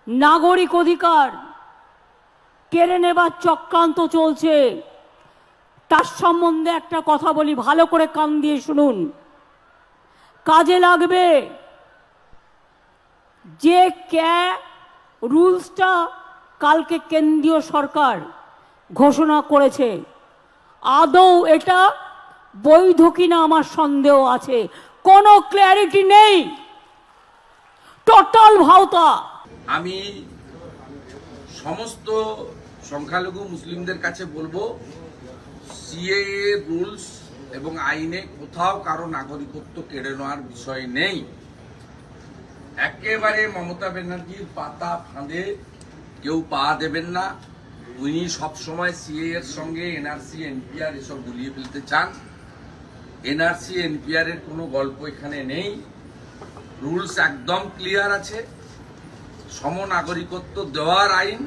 নাগরিক অধিকার কেড়ে নেবার চক্রান্ত চলছে। তার সম্বন্ধে একটা কথা বলি, ভালো করে কান দিয়ে শুনুন, কাজে লাগবে। যে রুলসটা কালকে কেন্দ্রীয় সরকার ঘোষণা করেছে, আদৌ এটা বৈধ কিনা আমার সন্দেহ আছে। কোনো ক্ল্যারিটি নেই, টোটাল ভাওতা। আমি সমস্ত সংখ্যালঘু মুসলিমদের কাছে বলবো, সিএএ রুলস এবং আইনে কোথাও কারো নাগরিকত্ব কেড়ে নেওয়ার বিষয় নেই। একেবারে মমতা ব্যানার্জির পাতা ফাঁদে কেউ পা দেবেন না। উনি সবসময় সিএএ এর সঙ্গে এনআরসি এনপিআর এসব গুলিয়ে ফেলতে চান। এনআরসি এনপিআর এর কোনো গল্প এখানে নেই। রুলস একদম ক্লিয়ার আছে। সমনাগরিকত্ব দেওয়ার আইন